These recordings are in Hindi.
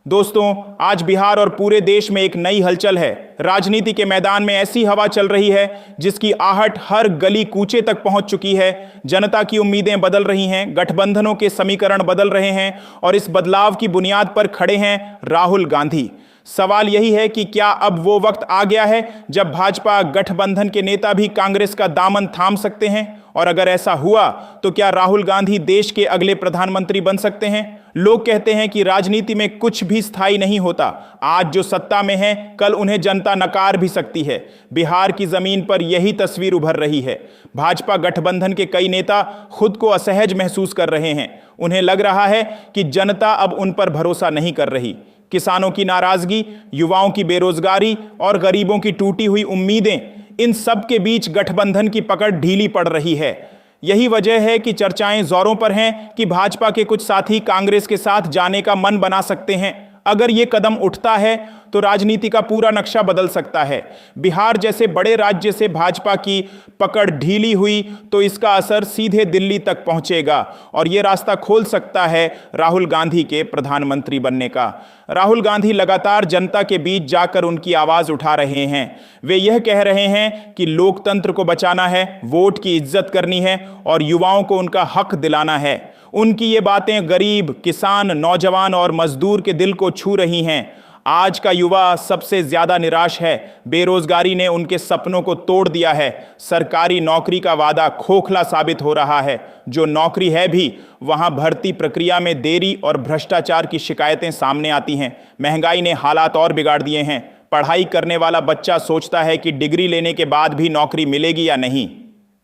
दोस्तों, आज बिहार और पूरे देश में एक नई हलचल है। राजनीति के मैदान में ऐसी हवा चल रही है जिसकी आहट हर गली कूचे तक पहुंच चुकी है। जनता की उम्मीदें बदल रही हैं, गठबंधनों के समीकरण बदल रहे हैं और इस बदलाव की बुनियाद पर खड़े हैं राहुल गांधी। सवाल यही है कि क्या अब वो वक्त आ गया है जब भाजपा गठबंधन के नेता भी कांग्रेस का दामन थाम सकते हैं? और अगर ऐसा हुआ तो क्या राहुल गांधी देश के अगले प्रधानमंत्री बन सकते हैं? लोग कहते हैं कि राजनीति में कुछ भी स्थायी नहीं होता। आज जो सत्ता में है, कल उन्हें जनता नकार भी सकती है। बिहार की जमीन पर यही तस्वीर उभर रही है। भाजपा गठबंधन के कई नेता खुद को असहज महसूस कर रहे हैं। उन्हें लग रहा है कि जनता अब उन पर भरोसा नहीं कर रही। किसानों की नाराजगी, युवाओं की बेरोजगारी और गरीबों की टूटी हुई उम्मीदें, इन सब के बीच गठबंधन की पकड़ ढीली पड़ रही है। यही वजह है कि चर्चाएं जोरों पर हैं कि भाजपा के कुछ साथी कांग्रेस के साथ जाने का मन बना सकते हैं। अगर ये कदम उठता है तो राजनीति का पूरा नक्शा बदल सकता है। बिहार जैसे बड़े राज्य से भाजपा की पकड़ ढीली हुई तो इसका असर सीधे दिल्ली तक पहुंचेगा और ये रास्ता खोल सकता है राहुल गांधी के प्रधानमंत्री बनने का। राहुल गांधी लगातार जनता के बीच जाकर उनकी आवाज उठा रहे हैं। वे यह कह रहे हैं कि लोकतंत्र को बचाना है, वोट की इज्जत करनी है और युवाओं को उनका हक दिलाना है। उनकी ये बातें गरीब, किसान, नौजवान और मजदूर के दिल को छू रही हैं। आज का युवा सबसे ज्यादा निराश है। बेरोजगारी ने उनके सपनों को तोड़ दिया है। सरकारी नौकरी का वादा खोखला साबित हो रहा है। जो नौकरी है भी, वहां भर्ती प्रक्रिया में देरी और भ्रष्टाचार की शिकायतें सामने आती हैं। महंगाई ने हालात और बिगाड़ दिए हैं। पढ़ाई करने वाला बच्चा सोचता है कि डिग्री लेने के बाद भी नौकरी मिलेगी या नहीं।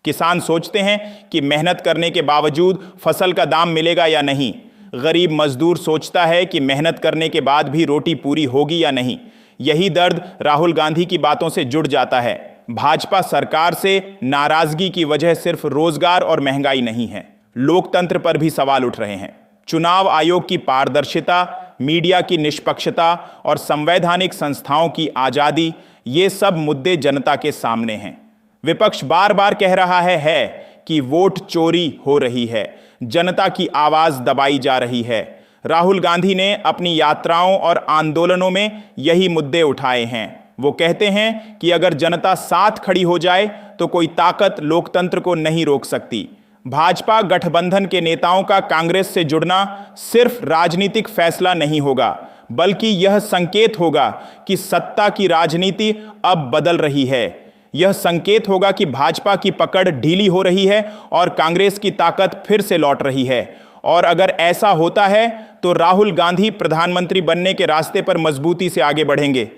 किसान सोचते हैं कि मेहनत करने के बावजूद फसल का दाम मिलेगा या नहीं। गरीब मजदूर सोचता है कि मेहनत करने के बाद भी रोटी पूरी होगी या नहीं। यही दर्द राहुल गांधी की बातों से जुड़ जाता है। भाजपा सरकार से नाराजगी की वजह सिर्फ रोजगार और महंगाई नहीं है, लोकतंत्र पर भी सवाल उठ रहे हैं। चुनाव आयोग की पारदर्शिता, मीडिया की निष्पक्षता और संवैधानिक संस्थाओं की आजादी, ये सब मुद्दे जनता के सामने हैं। विपक्ष बार बार कह रहा है कि वोट चोरी हो रही है, जनता की आवाज दबाई जा रही है। राहुल गांधी ने अपनी यात्राओं और आंदोलनों में यही मुद्दे उठाए हैं। वो कहते हैं कि अगर जनता साथ खड़ी हो जाए तो कोई ताकत लोकतंत्र को नहीं रोक सकती। भाजपा गठबंधन के नेताओं का कांग्रेस से जुड़ना सिर्फ राजनीतिक फैसला नहीं होगा, बल्कि यह संकेत होगा कि सत्ता की राजनीति अब बदल रही है। यह संकेत होगा कि भाजपा की पकड़ ढीली हो रही है और कांग्रेस की ताकत फिर से लौट रही है। और अगर ऐसा होता है तो राहुल गांधी प्रधानमंत्री बनने के रास्ते पर मजबूती से आगे बढ़ेंगे।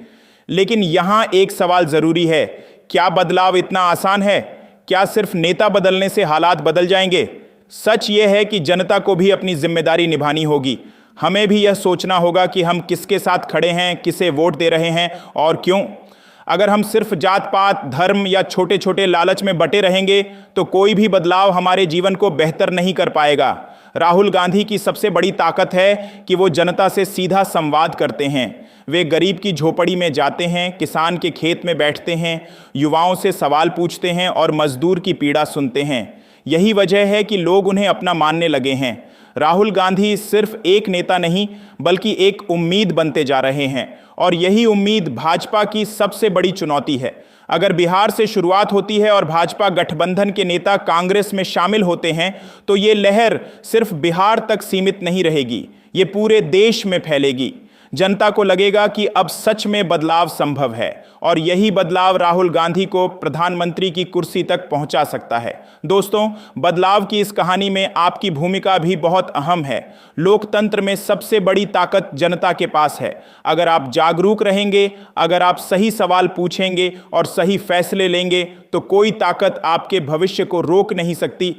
लेकिन यहां एक सवाल जरूरी है, क्या बदलाव इतना आसान है? क्या सिर्फ नेता बदलने से हालात बदल जाएंगे? सच यह है कि जनता को भी अपनी जिम्मेदारी निभानी होगी। हमें भी यह सोचना होगा कि हम किसके साथ खड़े हैं, किसे वोट दे रहे हैं और क्यों। अगर हम सिर्फ जात पात, धर्म या छोटे छोटे लालच में बटे रहेंगे तो कोई भी बदलाव हमारे जीवन को बेहतर नहीं कर पाएगा। राहुल गांधी की सबसे बड़ी ताकत है कि वो जनता से सीधा संवाद करते हैं। वे गरीब की झोपड़ी में जाते हैं, किसान के खेत में बैठते हैं, युवाओं से सवाल पूछते हैं और मजदूर की पीड़ा सुनते हैं। यही वजह है कि लोग उन्हें अपना मानने लगे हैं। राहुल गांधी सिर्फ एक नेता नहीं, बल्कि एक उम्मीद बनते जा रहे हैं और यही उम्मीद भाजपा की सबसे बड़ी चुनौती है। अगर बिहार से शुरुआत होती है और भाजपा गठबंधन के नेता कांग्रेस में शामिल होते हैं तो ये लहर सिर्फ बिहार तक सीमित नहीं रहेगी, ये पूरे देश में फैलेगी। जनता को लगेगा कि अब सच में बदलाव संभव है और यही बदलाव राहुल गांधी को प्रधानमंत्री की कुर्सी तक पहुंचा सकता है। दोस्तों, बदलाव की इस कहानी में आपकी भूमिका भी बहुत अहम है। लोकतंत्र में सबसे बड़ी ताकत जनता के पास है। अगर आप जागरूक रहेंगे, अगर आप सही सवाल पूछेंगे और सही फैसले लेंगे तो कोई ताकत आपके भविष्य को रोक नहीं सकती।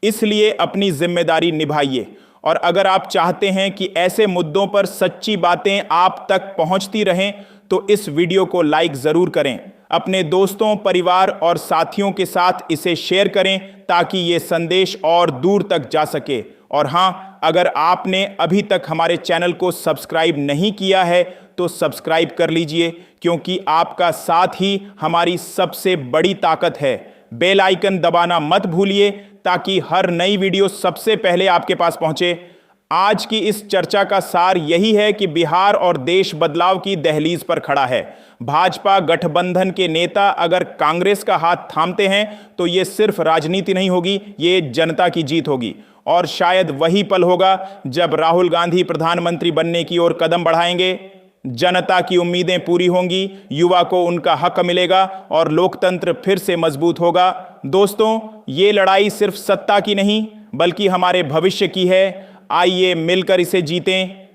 इसलिए अपनी जिम्मेदारी निभाइए। और अगर आप चाहते हैं कि ऐसे मुद्दों पर सच्ची बातें आप तक पहुंचती रहें तो इस वीडियो को लाइक ज़रूर करें। अपने दोस्तों, परिवार और साथियों के साथ इसे शेयर करें ताकि ये संदेश और दूर तक जा सके। और हाँ, अगर आपने अभी तक हमारे चैनल को सब्सक्राइब नहीं किया है तो सब्सक्राइब कर लीजिए, क्योंकि आपका साथ ही हमारी सबसे बड़ी ताकत है। बेल आइकन दबाना मत भूलिए ताकि हर नई वीडियो सबसे पहले आपके पास पहुंचे। आज की इस चर्चा का सार यही है कि बिहार और देश बदलाव की दहलीज पर खड़ा है। भाजपा गठबंधन के नेता अगर कांग्रेस का हाथ थामते हैं तो ये सिर्फ राजनीति नहीं होगी, ये जनता की जीत होगी। और शायद वही पल होगा जब राहुल गांधी प्रधानमंत्री बनने की ओर कदम बढ़ाएंगे। जनता की उम्मीदें पूरी होंगी, युवा को उनका हक मिलेगा और लोकतंत्र फिर से मजबूत होगा। दोस्तों, ये लड़ाई सिर्फ सत्ता की नहीं बल्कि हमारे भविष्य की है। आइए मिलकर इसे जीतें।